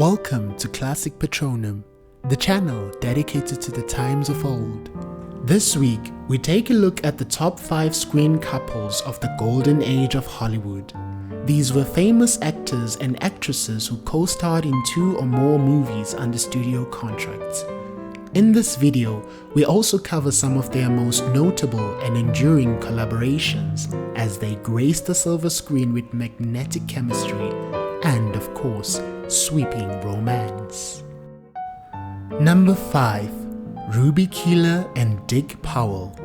Welcome to Classic Patronum, the channel dedicated to the times of old. This week, we take a look at the top 5 screen couples of the golden age of Hollywood. These were famous actors and actresses who co-starred in 2 or more movies under studio contracts. In this video, we also cover some of their most notable and enduring collaborations as they grace the silver screen with magnetic chemistry and, of course, sweeping romance. Number 5. Ruby Keeler and Dick Powell.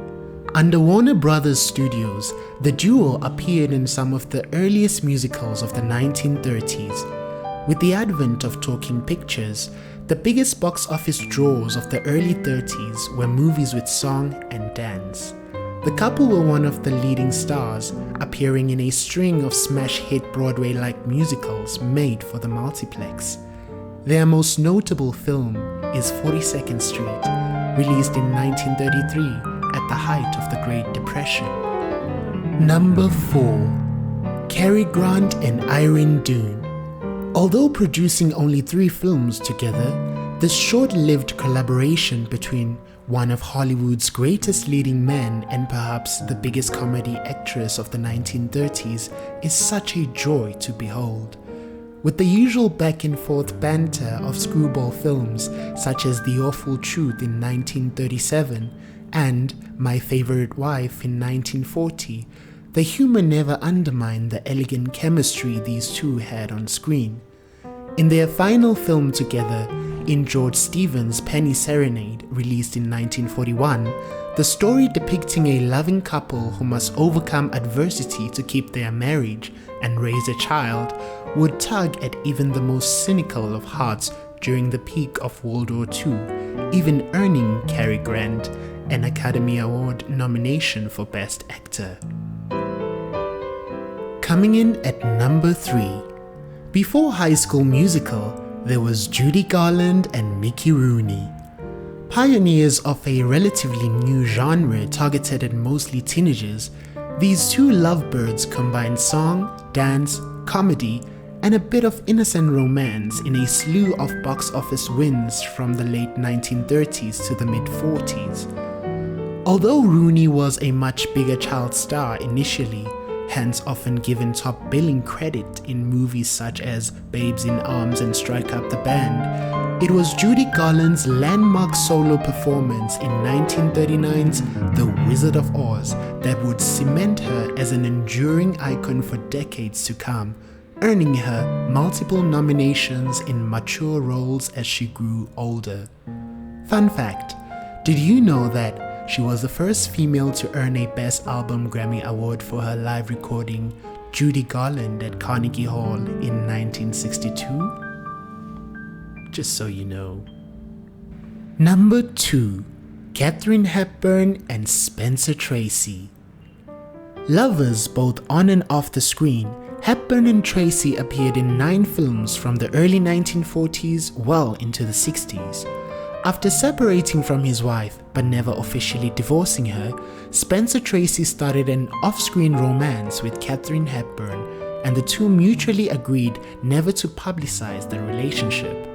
Under Warner Brothers Studios, the duo appeared in some of the earliest musicals of the 1930s. With the advent of talking pictures, the biggest box office draws of the early 30s were movies with song and dance. The couple were one of the leading stars, appearing in a string of smash hit Broadway-like musicals made for the multiplex. Their most notable film is 42nd Street, released in 1933 at the height of the Great Depression. Number 4. Cary Grant and Irene Dunne. Although producing only 3 films together, this short-lived collaboration between one of Hollywood's greatest leading men and perhaps the biggest comedy actress of the 1930s is such a joy to behold. With the usual back and forth banter of screwball films such as The Awful Truth in 1937 and My Favorite Wife in 1940, the humor never undermined the elegant chemistry these two had on screen. In their final film together, in George Stevens' Penny Serenade, released in 1941, the story depicting a loving couple who must overcome adversity to keep their marriage and raise a child would tug at even the most cynical of hearts during the peak of World War II, even earning Cary Grant an Academy Award nomination for Best Actor. Coming in at number 3. Before High School Musical, there was Judy Garland and Mickey Rooney. Pioneers of a relatively new genre targeted at mostly teenagers, these two lovebirds combined song, dance, comedy, and a bit of innocent romance in a slew of box office wins from the late 1930s to the mid-40s. Although Rooney was a much bigger child star initially, hence often given top billing credit in movies such as Babes in Arms and Strike Up the Band, it was Judy Garland's landmark solo performance in 1939's The Wizard of Oz that would cement her as an enduring icon for decades to come, earning her multiple nominations in mature roles as she grew older. Fun fact, did you know that she was the first female to earn a Best Album Grammy Award for her live recording Judy Garland at Carnegie Hall in 1962? Just so you know. Number 2. Katharine Hepburn and Spencer Tracy. Lovers both on and off the screen, Hepburn and Tracy appeared in 9 films from the early 1940s well into the 60s. After separating from his wife but never officially divorcing her, Spencer Tracy started an off-screen romance with Katharine Hepburn, and the two mutually agreed never to publicize the relationship.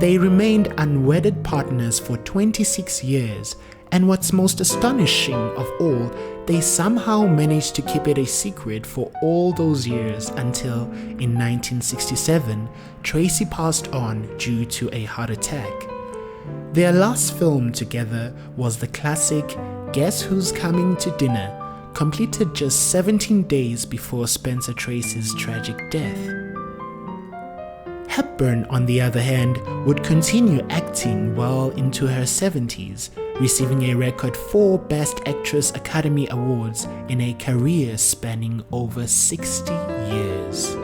They remained unwedded partners for 26 years, and what's most astonishing of all, they somehow managed to keep it a secret for all those years until, in 1967, Tracy passed on due to a heart attack. Their last film together was the classic Guess Who's Coming to Dinner, completed just 17 days before Spencer Tracy's tragic death. Hepburn, on the other hand, would continue acting well into her 70s, receiving a record 4 Best Actress Academy Awards in a career spanning over 60 years.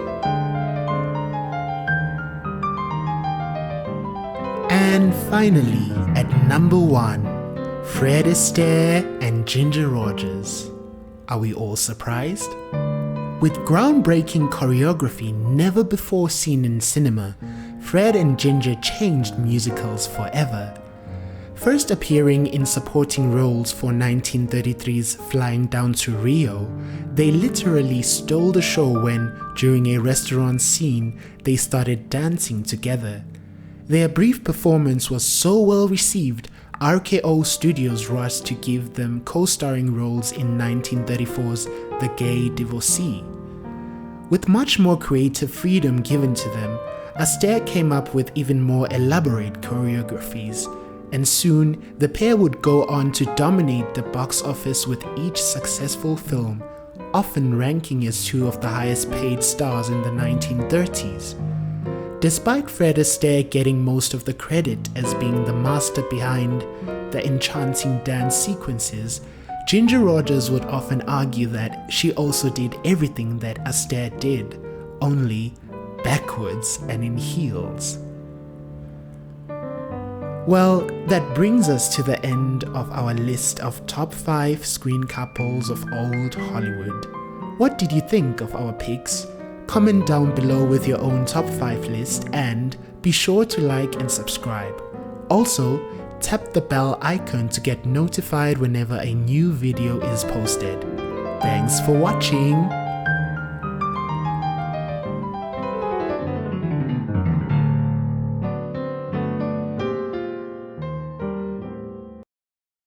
And finally, at number 1, Fred Astaire and Ginger Rogers. Are we all surprised? With groundbreaking choreography never before seen in cinema, Fred and Ginger changed musicals forever. First appearing in supporting roles for 1933's Flying Down to Rio, they literally stole the show when, during a restaurant scene, they started dancing together. Their brief performance was so well received, RKO Studios rushed to give them co-starring roles in 1934's The Gay Divorcee. With much more creative freedom given to them, Astaire came up with even more elaborate choreographies, and soon the pair would go on to dominate the box office with each successful film, often ranking as two of the highest paid stars in the 1930s. Despite Fred Astaire getting most of the credit as being the master behind the enchanting dance sequences, Ginger Rogers would often argue that she also did everything that Astaire did, only backwards and in heels. Well, that brings us to the end of our list of top 5 screen couples of old Hollywood. What did you think of our picks? Comment down below with your own top 5 list and be sure to like and subscribe. Also, tap the bell icon to get notified whenever a new video is posted. Thanks for watching!